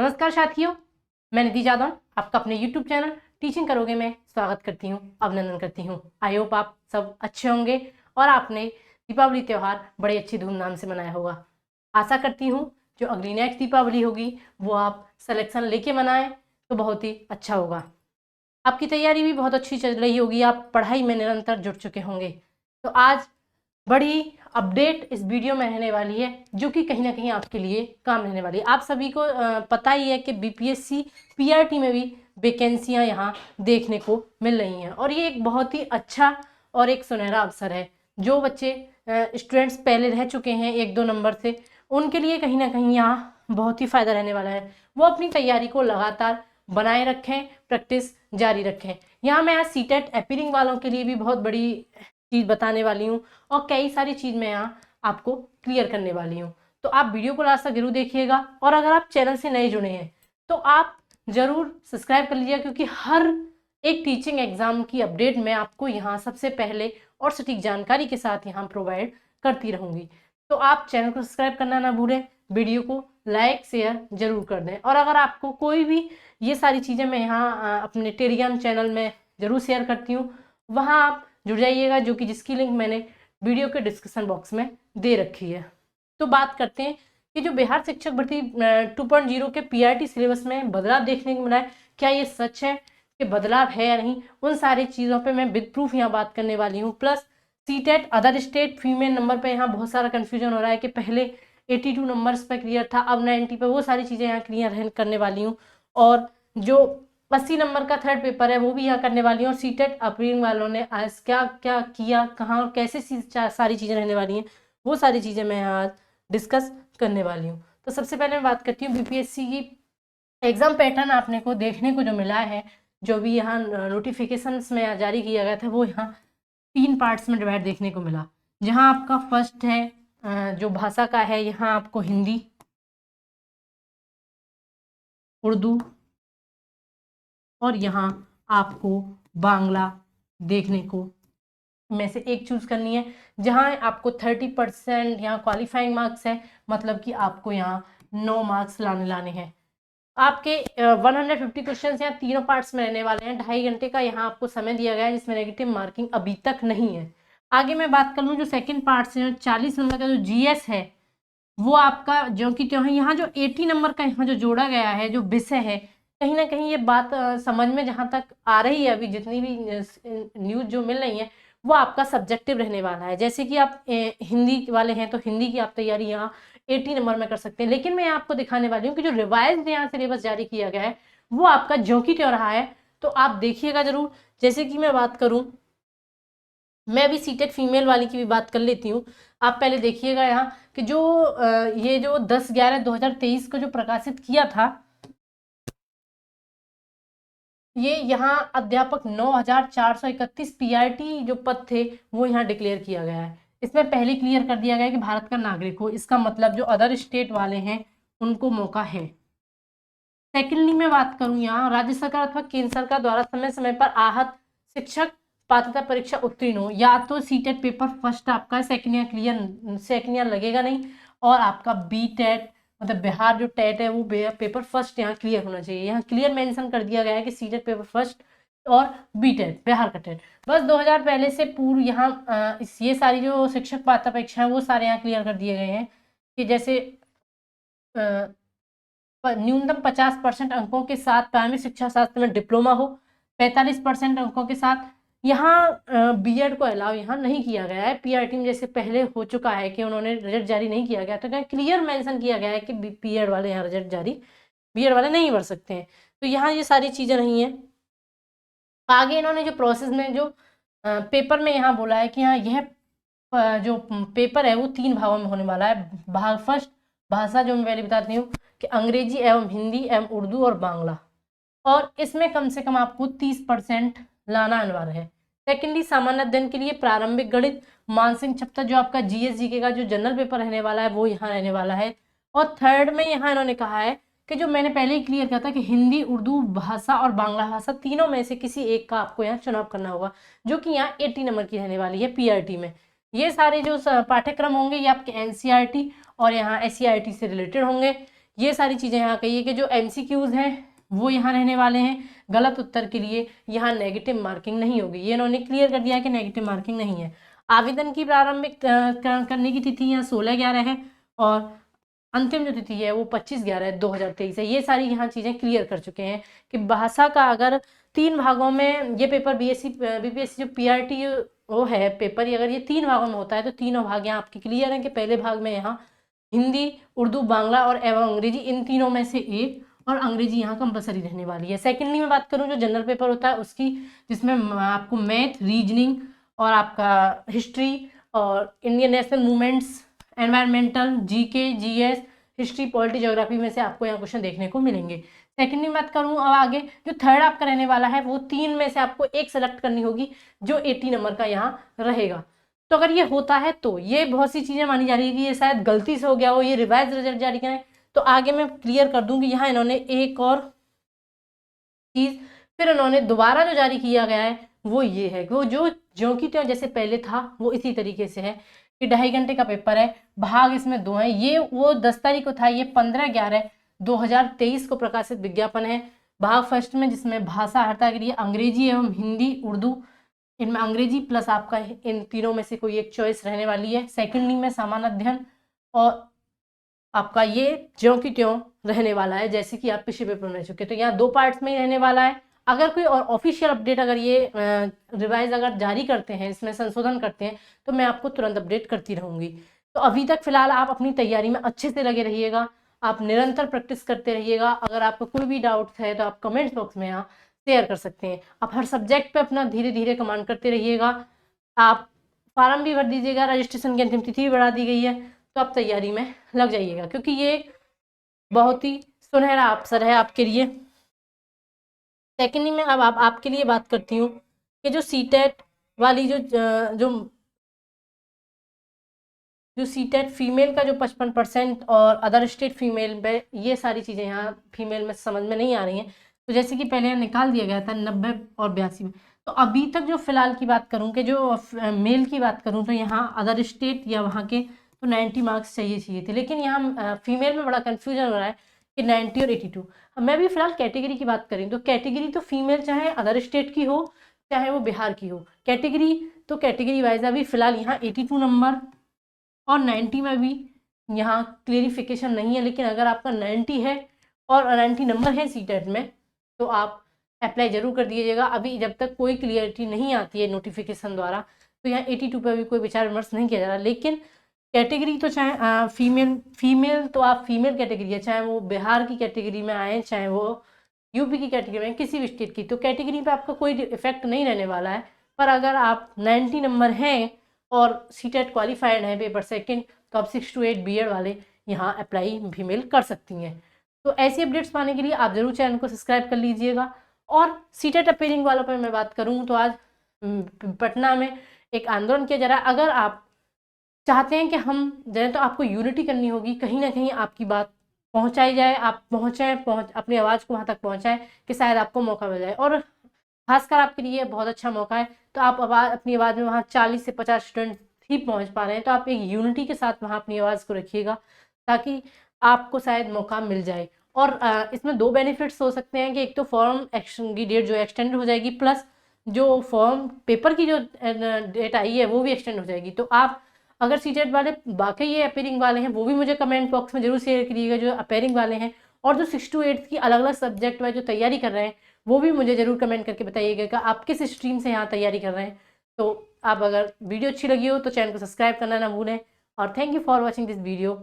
नमस्कार साथियों, मैं निधि जादौन आपका अपने YouTube चैनल टीचिंग करोगे में स्वागत करती हूँ, अभिनंदन करती हूँ। आई होप आप सब अच्छे होंगे और आपने दीपावली त्यौहार बड़े अच्छी धूमधाम से मनाया होगा। आशा करती हूँ जो अगली नेक्स्ट दीपावली होगी वो आप सिलेक्शन लेके मनाएं तो बहुत ही अच्छा होगा। आपकी तैयारी भी बहुत अच्छी चल रही होगी, आप पढ़ाई में निरंतर जुट चुके होंगे। तो आज बड़ी अपडेट इस वीडियो में रहने वाली है जो कि कहीं ना कहीं आपके लिए काम रहने वाली है। आप सभी को पता ही है कि बीपीएससी पीआरटी में भी वैकेंसियां यहाँ देखने को मिल रही हैं और ये एक बहुत ही अच्छा और एक सुनहरा अवसर है। जो बच्चे स्टूडेंट्स पहले रह चुके हैं 1-2 नंबर से, उनके लिए कहीं ना कहीं यहाँ बहुत ही फायदा रहने वाला है। वो अपनी तैयारी को लगातार बनाए रखें, प्रैक्टिस जारी रखें। यहाँ मैं आज सीटेट अपीयरिंग वालों के लिए भी बहुत बड़ी चीज़ बताने वाली हूँ और कई सारी चीज़ मैं यहाँ आपको क्लियर करने वाली हूँ। तो आप वीडियो को लास्ट तक जरूर देखिएगा और अगर आप चैनल से नए जुड़े हैं तो आप जरूर सब्सक्राइब कर लीजिएगा, क्योंकि हर एक टीचिंग एग्जाम की अपडेट मैं आपको यहाँ सबसे पहले और सटीक जानकारी के साथ यहाँ प्रोवाइड करती रहूँगी। तो आप चैनल को सब्सक्राइब करना ना भूलें, वीडियो को लाइक शेयर जरूर कर दें। और अगर आपको कोई भी ये सारी चीज़ें मैं यहाँ अपने टेलीग्राम चैनल में जरूर शेयर करती हूँ, वहाँ आप जुड़ जाइएगा, जो कि जिसकी लिंक मैंने वीडियो के डिस्क्रिप्शन बॉक्स में दे रखी है। तो बात करते हैं कि जो बिहार शिक्षक भर्ती 2.0 के पीआरटी सिलेबस में बदलाव देखने को मिला है, क्या ये सच है कि बदलाव है या नहीं, उन सारी चीज़ों पे मैं विद प्रूफ यहाँ बात करने वाली हूँ। Plus CTET other state female number पे यहाँ बहुत सारा कन्फ्यूजन हो रहा है कि पहले 82 नंबर्स पे क्लियर था, अब 90 पे, वो सारी चीज़ें यहाँ क्लियर करने वाली हूँ। और जो 80 नंबर का थर्ड पेपर है वो भी यहाँ करने वाली हूँ। और सीटेट अपीयरिंग वालों ने आज क्या क्या किया, कहाँ और कैसे सारी चीज़ें रहने वाली हैं, वो सारी चीज़ें मैं यहाँ डिस्कस करने वाली हूँ। तो सबसे पहले मैं बात करती हूँ बीपीएससी की एग्जाम पैटर्न आपने को देखने को जो मिला है, जो भी यहाँ नोटिफिकेशंस में जारी किया गया था, वो यहाँ 3 पार्ट्स में डिवाइड देखने को मिला। जहाँ आपका फर्स्ट है जो भाषा का है, यहाँ आपको हिंदी, उर्दू और यहाँ आपको बांग्ला देखने को में से एक चूज करनी है। जहाँ आपको 30% यहाँ क्वालिफाइंग मार्क्स है, मतलब कि आपको यहाँ 9 मार्क्स लाने हैं। आपके 150 क्वेश्चन यहाँ तीनों पार्ट्स में रहने वाले हैं। 2.5 घंटे का यहाँ आपको समय दिया गया है, जिसमें नेगेटिव मार्किंग अभी तक नहीं है। आगे मैं बात कर लूँ जो सेकेंड पार्ट से 40 नंबर का जो जीएस है, वो आपका जो कि यहाँ जो 80 नंबर का यहाँ जो जोड़ा गया है, जो विषय है, कहीं ना कहीं ये बात समझ में जहाँ तक आ रही है, अभी जितनी भी न्यूज जो मिल रही है, वो आपका सब्जेक्टिव रहने वाला है। जैसे कि आप हिंदी वाले हैं तो हिंदी की आप तैयारी यहाँ 80 नंबर में कर सकते हैं। लेकिन मैं आपको दिखाने वाली हूँ कि जो रिवाइज यहाँ सिलेबस जारी किया गया है वो आपका ज्यों की त्यों रहा है, तो आप देखिएगा जरूर। जैसे कि मैं बात करूँ, मैं अभी सीटेट फीमेल वाली की भी बात कर लेती हूँ। आप पहले देखिएगा यहाँ कि जो ये जो 10/11/2023 को जो प्रकाशित किया था, ये यहाँ अध्यापक 9431 पीआरटी जो पद थे वो यहाँ डिक्लेयर किया गया है। इसमें पहले क्लियर कर दिया गया है कि भारत का नागरिक हो, इसका मतलब जो अदर स्टेट वाले हैं उनको मौका है। सेकेंडली मैं बात करूँ, यहाँ राज्य सरकार अथवा केंद्र सरकार द्वारा समय समय पर आहत शिक्षक पात्रता परीक्षा उत्तीर्ण हो, या तो सीटेट पेपर फर्स्ट आपका सेकेंड ईयर लगेगा नहीं, और आपका बी टेट मतलब बिहार जो टेट है वो पेपर फर्स्ट यहाँ क्लियर होना चाहिए। यहाँ क्लियर मेंशन कर दिया गया है कि सीटेट पेपर फर्स्ट और बी टेट बिहार का टेट बस 2000 पहले से पूर्व यहाँ ये सारी जो शिक्षक पात्रता परीक्षा है वो सारे यहाँ क्लियर कर दिए गए हैं कि जैसे न्यूनतम 50% अंकों के साथ प्राथमिक शिक्षा शास्त्र में डिप्लोमा हो, 45% अंकों के साथ। यहाँ बीएड को अलाउ यहाँ नहीं किया गया है। पीआरटी में जैसे पहले हो चुका है कि उन्होंने रिजल्ट जारी नहीं किया गया, तो यहाँ क्लियर मेंशन किया गया है कि बीएड वाले यहाँ रिजल्ट जारी बीएड वाले नहीं भर सकते हैं। तो यहाँ ये सारी चीज़ें नहीं है। आगे इन्होंने जो प्रोसेस में जो पेपर में यहाँ बोला है कि यहाँ यह जो पेपर है वो 3 भागों में होने वाला है। भाग फर्स्ट भाषा, जो मैं पहले बताती हूँ कि अंग्रेजी एवं हिंदी एवं उर्दू और बांग्ला, और इसमें कम से कम आपको 30% लाना अनिवार्य है। सेकेंडली सामान्य अध्ययन के लिए प्रारंभिक गणित, मानसिक क्षमता, जो आपका जीएस-जीके का जो जनरल पेपर रहने वाला है वो यहाँ रहने वाला है। और थर्ड में यहाँ इन्होंने कहा है कि जो मैंने पहले ही क्लियर किया था कि हिंदी, उर्दू भाषा और बांग्ला भाषा तीनों में से किसी एक का आपको यहाँ चुनाव करना होगा, जो कि यहाँ 80 नंबर की रहने वाली है पीआरटी में। ये सारे जो पाठ्यक्रम होंगे ये आपके एनसीईआरटी और यहाँ एससीईआरटी से रिलेटेड होंगे। ये सारी चीज़ें यहाँ कही है कि जो MCQs हैं वो यहाँ रहने वाले हैं। गलत उत्तर के लिए यहाँ नेगेटिव मार्किंग नहीं होगी, ये इन्होंने क्लियर कर दिया है कि नेगेटिव मार्किंग नहीं है। आवेदन की प्रारंभिक करने की तिथि यहाँ 16/11 है और अंतिम जो तिथि है वो 25/11/2023 है। ये सारी यहाँ चीज़ें क्लियर कर चुके हैं कि भाषा का अगर 3 भागों में ये पेपर BPSC जो PRT वो है पेपर, अगर ये 3 भागों में होता है तो तीनों भाग यहाँ आपके क्लियर हैं कि पहले भाग में यहाँ हिंदी, उर्दू, बांग्ला और एवं अंग्रेजी, इन तीनों में से एक, और अंग्रेजी यहाँ कंपलसरी रहने वाली है। सेकेंडली में बात करूँ जो जनरल पेपर होता है उसकी, जिसमें आपको मैथ, रीजनिंग और आपका हिस्ट्री और Indian national movements, environmental, GK, GS, history, polity, geography में से आपको यहाँ क्वेश्चन देखने को मिलेंगे। सेकेंडली बात करूँ अब आगे, जो थर्ड आपका रहने वाला है वो 3 में से आपको एक सेलेक्ट करनी होगी जो 80 नंबर का यहाँ रहेगा। तो अगर ये होता है तो ये बहुत सी चीज़ें मानी जा रही है कि ये शायद गलती से हो गया हो, ये रिवाइज रिजल्ट जारी करें, तो आगे मैं क्लियर कर दूँ कि यहाँ इन्होंने एक और चीज़ फिर इन्होंने दोबारा जो जारी किया गया है वो ये है कि वो जो कि त्यों जैसे पहले था वो इसी तरीके से है कि 2.5 घंटे का पेपर है, भाग इसमें 2 हैं। ये वो 10 तारीख को था, ये 15/11/2023 को प्रकाशित विज्ञापन है। भाग फर्स्ट में जिसमें भाषा हर्ता के लिए अंग्रेजी एवं हिंदी, उर्दू, इनमें अंग्रेजी प्लस आपका इन तीनों में से कोई एक चॉइस रहने वाली है। सेकेंडली में सामान्य अध्ययन और आपका ये ज्यों की त्यों रहने वाला है जैसे कि आप पिछले पेपर में चुके, तो यहाँ 2 पार्ट्स में ही रहने वाला है। अगर कोई और ऑफिशियल अपडेट अगर ये रिवाइज अगर जारी करते हैं, इसमें संशोधन करते हैं, तो मैं आपको तुरंत अपडेट करती रहूँगी। तो अभी तक फिलहाल आप अपनी तैयारी में अच्छे से लगे रहिएगा, आप निरंतर प्रैक्टिस करते रहिएगा। अगर आपको कोई भी डाउट्स है तो आप कमेंट्स बॉक्स में यहाँ शेयर कर सकते हैं। आप हर सब्जेक्ट पे अपना धीरे धीरे कमांड करते रहिएगा। आप फार्म भी भर दीजिएगा, रजिस्ट्रेशन की अंतिम तिथि भी बढ़ा दी गई है, तो आप तैयारी में लग जाइएगा क्योंकि ये बहुत ही सुनहरा अवसर है आपके लिए। सेकेंडली में अब आपके लिए बात करती हूँ कि जो सीटेट वाली जो सीटेट फीमेल का जो 55% और अदर स्टेट फीमेल में, ये सारी चीज़ें यहाँ फीमेल में समझ में नहीं आ रही हैं। तो जैसे कि पहले निकाल दिया गया था 90 और 82 में, तो अभी तक जो फिलहाल की बात करूँ कि जो मेल की बात करूँ तो यहाँ अदर स्टेट या वहाँ के तो 90 मार्क्स चाहिए थे, लेकिन यहाँ फीमेल में बड़ा कन्फ्यूजन हो रहा है कि 90 और 82। मैं भी फिलहाल कैटेगरी की बात करें तो कैटेगरी तो फीमेल चाहे अदर स्टेट की हो चाहे वो बिहार की हो, कैटेगरी तो कैटेगरी वाइज अभी फिलहाल यहाँ 82 नंबर और 90 में भी यहाँ क्लेरिफिकेशन नहीं है। लेकिन अगर आपका 90 है और 90 नंबर है सीटेट में तो आप अप्लाई जरूर कर दीजिएगा। अभी जब तक कोई क्लियरिटी नहीं आती है नोटिफिकेशन द्वारा तो यहाँ 82 पर भी कोई विचार विमर्श नहीं किया जा रहा। लेकिन कैटेगरी तो चाहे फीमेल तो आप फीमेल कैटेगरी है, चाहे वो बिहार की कैटेगरी में आए चाहे वो यूपी की कैटेगरी में, किसी भी स्टेट की, तो कैटेगरी पे आपका कोई इफेक्ट नहीं रहने वाला है। पर अगर आप 90 नंबर हैं और सीटेट क्वालिफाइड है पेपर सेकंड तो आप 6 to 8 बीएड वाले यहाँ अप्लाई फीमेल कर सकती हैं। तो ऐसी अपडेट्स पाने के लिए आप जरूर चैनल को सब्सक्राइब कर लीजिएगा। और सीटेट अपेयरिंग वालों पर मैं बात करूँ तो आज पटना में एक आंदोलन किया जा रहा है। अगर आप चाहते हैं कि हम जाएं तो आपको यूनिटी करनी होगी, कहीं ना कहीं आपकी बात पहुंचाई जाए, आप अपनी आवाज़ को वहां तक पहुंचाएं कि शायद आपको मौका मिल जाए। और खासकर आपके लिए बहुत अच्छा मौका है। तो आप अपनी आवाज़ में वहाँ 40 से 50 स्टूडेंट ही पहुंच पा रहे हैं, तो आप एक यूनिटी के साथ वहाँ अपनी आवाज़ को रखिएगा ताकि आपको शायद मौका मिल जाए। और इसमें 2 बेनिफिट्स हो सकते हैं कि एक तो फॉर्म एक्शन की डेट जो एक्सटेंड हो जाएगी, प्लस जो फॉर्म पेपर की जो डेट आई है वो भी एक्सटेंड हो जाएगी। तो आप अगर सीटेट वाले बाकी ये अपेयरिंग वाले हैं वो भी मुझे कमेंट बॉक्स में जरूर शेयर करिएगा जो अपेयरिंग वाले हैं, और जो 6 to 8 की अलग अलग सब्जेक्ट वाइज जो तैयारी कर रहे हैं वो भी मुझे जरूर कमेंट करके बताइएगा कि आप किस स्ट्रीम से यहाँ तैयारी कर रहे हैं। तो आप अगर वीडियो अच्छी लगी हो तो चैनल को सब्सक्राइब करना ना भूलें। और thank you for watching this video.